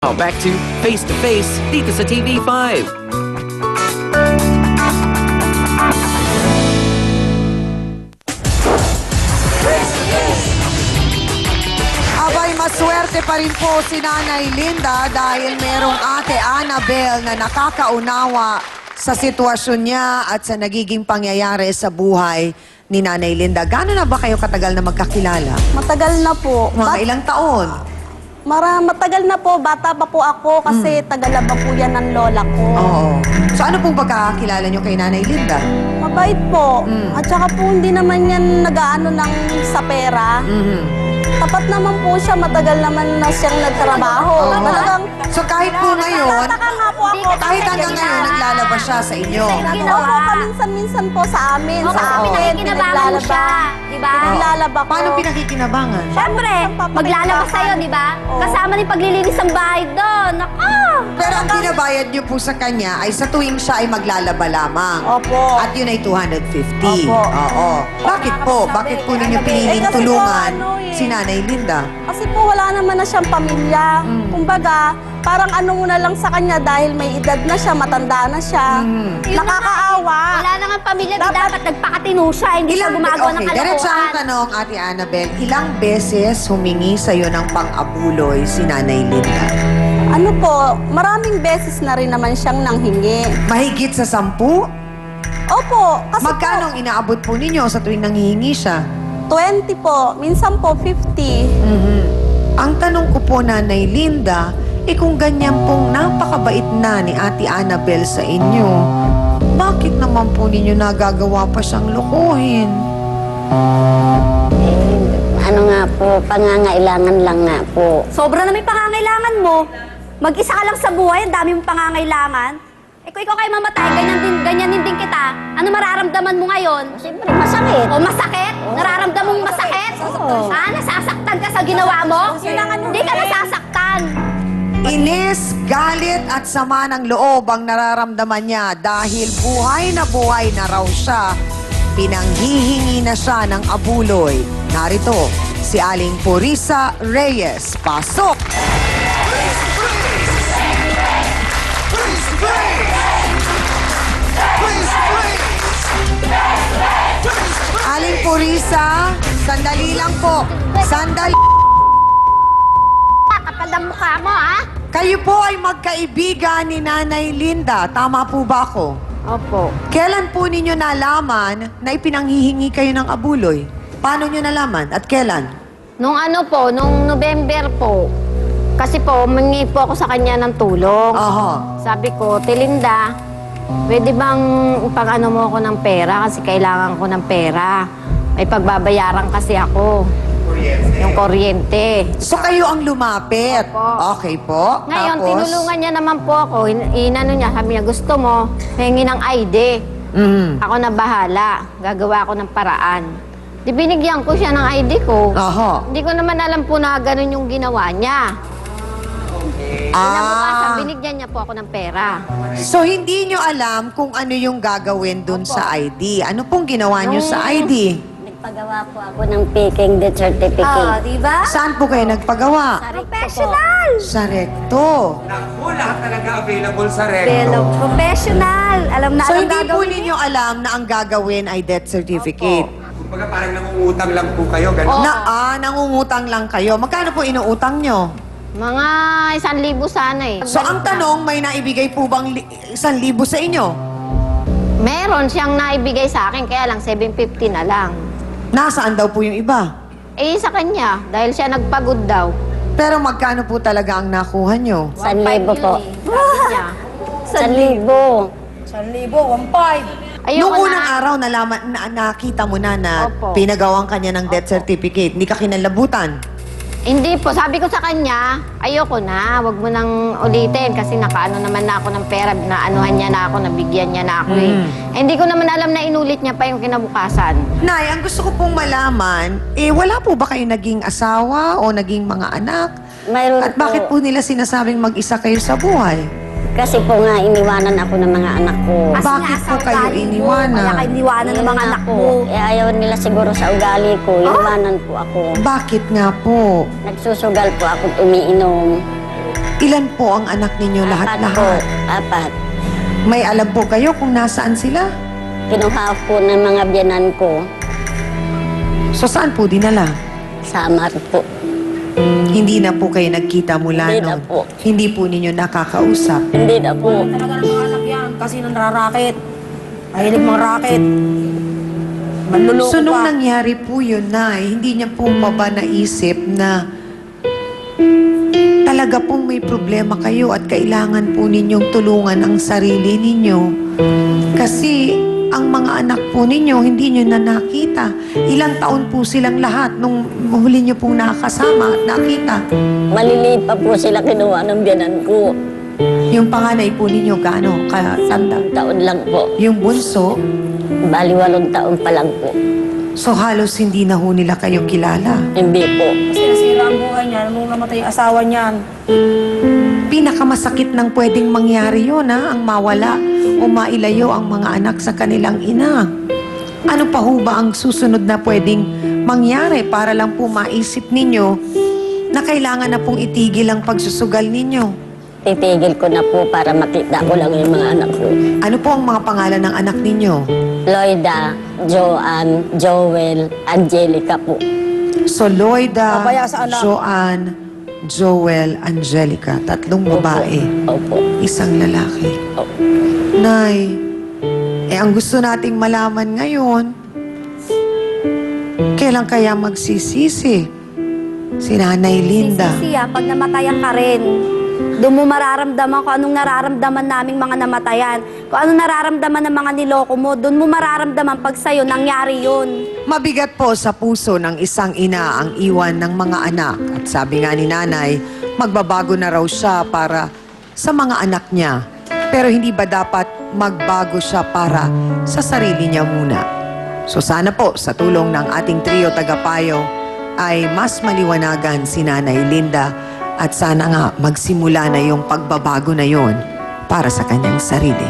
Now back to Face dito sa TV5. Abay, maswerte pa rin po si Nanay Linda dahil merong ate Annabel na nakakaunawa sa sitwasyon niya at sa nagiging pangyayari sa buhay ni Nanay Linda. Gano'n na ba kayo katagal na magkakilala? Matagal na po. Mga ilang taon? Matagal na po. Bata pa po ako kasi Tagalaba po yan ng lola ko. Oo. So ano pong pagkakakilala niyo kay Nanay Linda? Mabait po. At saka po hindi naman yan nag-aano ng sa pera. Tapat naman po siya. Matagal naman na siyang nagtrabaho. Oo. Talagang, So kahit po ngayon, Tataka nga po ako. kahit hanggang ngayon naglalabas siya sa inyo. Opo, paminsan-minsan po sa amin. Oo, Sa kasi amin. pinakikinabangan mo siya, di ba? Naglalaba ko. Paano pinakikinabangan? Siyempre, maglalabas sa'yo, di ba? Oo. Kasama ni paglilinis ng bahay doon. Ako! Pero ang binabayad niyo po sa kanya ay sa tuwing siya ay maglalaba lamang. Opo. At yun ay 250. Opo. Oo. Bakit po? Bakit po ninyo piniling kasi po, tulungan ano eh. si Nanay Linda? Kasi po wala naman na siyang pamilya. Kumbaga, parang ano mo na lang sa kanya dahil may edad na siya, matanda na siya. Nakakaawa. Wala na nga pamilya, di dapat nagpakatino siya, hindi siya gumagawa ng diretsang kalokohan. tanong, Ate Annabel, ilang beses humingi sa'yo ng pang-abuloy si Nanay Linda? Ano po, maraming beses na rin naman siyang nanghingi. Mahigit sa 10? Opo, kasi Magkano ang inaabot po ninyo sa tuwing nanghihingi siya? po, 20 po, minsan po 50. Ang tanong ko po, Nanay Linda, kung ganyan pong napakabait na ni Ate Annabel sa inyo, bakit naman po ninyo nagagawa pa siyang lokohin? Ano nga po, pangangailangan lang nga po. Sobra na may pangangailangan mo. Mag-isa ka lang sa buhay, ang dami mong pangangailangan. Eh kung ikaw kayo mamatay, ganyan din kita. Ano mararamdaman mo ngayon? Siyempre, masakit. O masakit? Nararamdaman mong masakit? Oo. Nasasaktan ka sa ginawa mo? Hindi ka nasasaktan. Inis, galit at sama ng loob ang nararamdaman niya dahil buhay na raw siya. Pinanghihingi na siya ng abuloy. Narito, si Aling Purisa Reyes. Pasok! Aling Purisa, sandali lang po. Sandali. Kapal ng mukha mo, ha? Kayo po ay magkaibigan ni Nanay Linda. Tama po ba ako? Opo. Kailan po ninyo nalaman na ipinanghihingi kayo ng abuloy? Paano nyo nalaman at kailan? Nung ano po, nung November po, kasi po, humingi po ako sa kanya ng tulong. Aha. Sabi ko, Tilinda, pwede bang ipag-ano mo ako ng pera kasi kailangan ko ng pera. May pagbabayaran kasi ako. Yung kuryente. So kayo ang lumapit? Opo. Okay po. Ngayon, Tapos? tinulungan niya naman po ako. Inano niya, sabi niya, gusto mo, hingi ng ID. Ako na bahala. Gagawa ako ng paraan. Di binigyan ko siya ng ID ko. Aha. Hindi ko naman alam po na ganun yung ginawa niya. Kinabukasan, binigyan niya po ako ng pera. So hindi nyo alam kung ano yung gagawin dun sa ID. Ano pong ginawa nyo sa ID? Nagpagawa po ako ng peking death certificate. Di ba? Saan po kayo nagpagawa? Professional! Sa recto. Naku, lahat talaga available sa Pero recto. professional. Alam na So alam hindi po gagawin. ninyo alam na ang gagawin ay death certificate. Kumbaga parang nangungutang lang po kayo, gano'n. Nangungutang lang kayo. Magkano po inuutang nyo? Mga 1,000 sana eh. So ang tanong, may naibigay po bang 1,000 sa inyo? Meron siyang naibigay sa akin, kaya lang 750 na lang. Nasaan daw po yung iba? Eh, sa kanya, dahil siya nagpagod daw. Pero magkano po talaga ang nakuha nyo? 1,500 po. Sabi niya. 1,000. Ayoko Noong unang na. araw, nakita mo na Opo. pinagawan kanya ng death certificate. Hindi ka kinalabutan. Hindi po, sabi ko sa kanya, ayoko na, wag mo nang ulitin kasi nakaano naman na ako ng pera, naanuhan niya na ako, nabigyan niya na ako eh. Hindi ko naman alam na inulit niya pa yung kinabukasan. Nay, ang gusto ko pong malaman, wala po ba kayo naging asawa o naging mga anak? Mayroon At bakit po nila sinasabing mag-isa kayo sa buhay? Kasi po nga, iniwanan ako ng mga anak ko. Kasi Bakit nga po sa kayo ugali mo, iniwanan? Kaya kayo iniwanan ng mga Ayun anak nga mo. po. Ayaw nila siguro sa ugali ko. Iniwanan po ako. Bakit nga po? Nagsusugal po ako umiinom. Ilan po ang anak ninyo? Apat po. Lahat-lahat? Apat. May alam po kayo kung nasaan sila? Kinuha po ng mga biyanan ko. So saan po dinala? Sa Amar po. Hindi na po kayo nagkita mula Hindi na noon? po. Hindi po ninyo nakakausap? Hindi na po. Talaga ng mga anak yan kasi nanrarakit. Mahilig mga racket. Manluloko So nung pa. nangyari po yun, Nay, hindi niya po ba naisip na talaga pong may problema kayo at kailangan po ninyong tulungan ang sarili ninyo? Kasi ang mga anak po ninyo, hindi nyo na nakita. Ilang taon po silang lahat nung huli nyo pong nakasama at nakita? Maliliit pa po sila kinuha ng biyanan ko. Yung panganay po ninyo, gaano? Katanda? Taon lang po. Yung bunso, Bali 8 taon pa lang po. so halos hindi na ho nila kayo kilala. Hindi po. Kasi nasira ang buhay niya nung namatay ang asawa niyan. Pinakamasakit ng pwedeng mangyari yun, ha? Ang mawala o mailayo ang mga anak sa kanilang ina. Ano pa ho ba ang susunod na pwedeng mangyari para lang po maisip ninyo na kailangan na pong itigil ang pagsusugal ninyo? Titigil ko na po para makita ko lang yung mga anak ko. Ano po ang mga pangalan ng anak ninyo? Loida, Joanne, Joel, Angelica po. So, Loida, Babaya sa anak. Joanne, Joel, Angelica. 3 babae, Opo. isang lalaki. Opo. Nay, ang gusto nating malaman ngayon, kailan kaya magsisisi si Nanay Linda? Sisi, pag namatayan ka rin, doon mo mararamdaman kung anong nararamdaman naming mga namatayan. Kung anong nararamdaman ng mga niloko mo, doon mo mararamdaman pag sa'yo nangyari yun. Mabigat po sa puso ng isang ina ang iwan ng mga anak. At sabi nga ni Nanay, magbabago na raw siya para sa mga anak niya. Pero hindi ba dapat magbago siya para sa sarili niya muna? So sana po sa tulong ng ating trio tagapayo ay mas maliwanagan si Nanay Linda at sana nga magsimula na yung pagbabago na yon para sa kanyang sarili.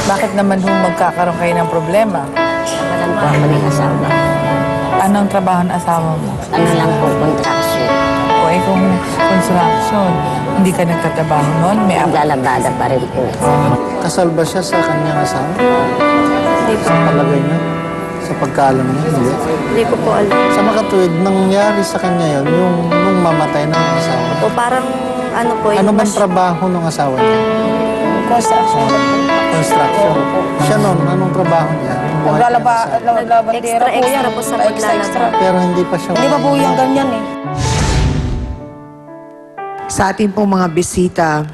Bakit naman ho magkakaroon kayo ng problema? Walang po ako ng asawa. Anong trabaho ng asawa mo? Ano lang po, contraction. O kung construction, hindi ka nagtatrabaho noon? May Naglalabada pa rin po. Kasal ba siya sa kanyang asawa? Hindi po. Sa palagay niya? Sa pagkaalam niya? Hindi. Hindi ko po alam. Sa makatuwid, nangyari sa kanya yun, yung nung mamatay ng asawa. O parang ano po, Ano bang trabaho ng asawa niya? Construction. Construction. Siya noon, anong trabaho niya? Yung buhay niya sa- Naglabandera po yan. Extra po sa Extra. Pero hindi pa siya... Hindi ba po yung ganyan eh? Sa ating pong mga bisita,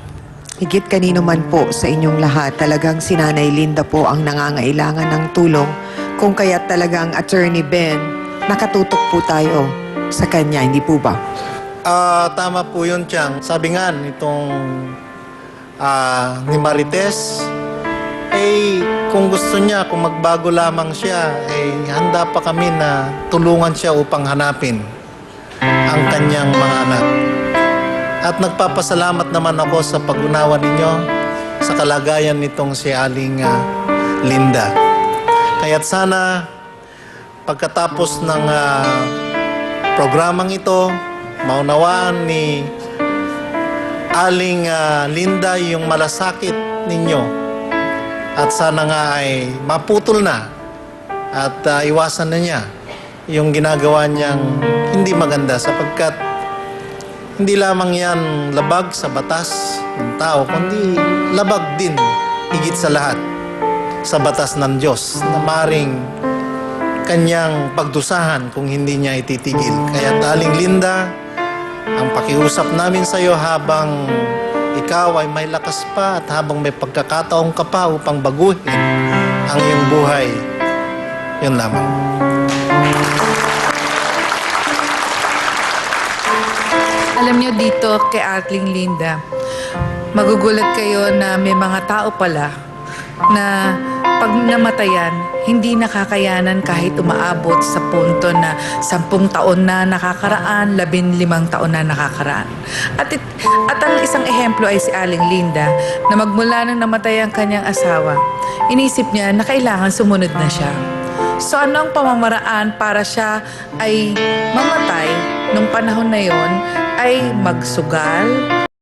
higit kanino man po sa inyong lahat, talagang si Nanay Linda po ang nangangailangan ng tulong. Kung kaya talagang Attorney Ben, nakatutok po tayo sa kanya, hindi po ba? Tama po yun, Chang. Sabi nga nitong ni Marites, kung gusto niya, kung magbago lamang siya, handa pa kami na tulungan siya upang hanapin ang kanyang mga anak. At nagpapasalamat naman ako sa pag-unawa ninyo sa kalagayan nitong si Aling Linda. Kaya't sana pagkatapos ng programang ito, maunawaan ni Aling Linda yung malasakit ninyo. At sana nga ay maputol na at iwasan na niya yung ginagawa niyang hindi maganda sapagkat hindi lamang yan labag sa batas ng tao, kundi labag din higit sa lahat sa batas ng Diyos na maring kanyang pagdusahan kung hindi niya ititigil. Kaya Aling Linda, ang pakiusap namin sa iyo habang ikaw ay may lakas pa at habang may pagkakataong ka pa upang baguhin ang iyong buhay, yun lamang. Alam niyo dito kay Aling Linda, magugulat kayo na may mga tao pala na pag namatayan, hindi nakakayanan kahit umaabot sa punto na 10 taon na nakakaraan, 15 taon na nakakaraan. At ang isang ehemplo ay si Aling Linda na magmula nang namatay ang kanyang asawa, inisip niya na kailangan sumunod na siya. So ano ang pamamaraan para siya ay mamatay nung panahon na yon ay magsugal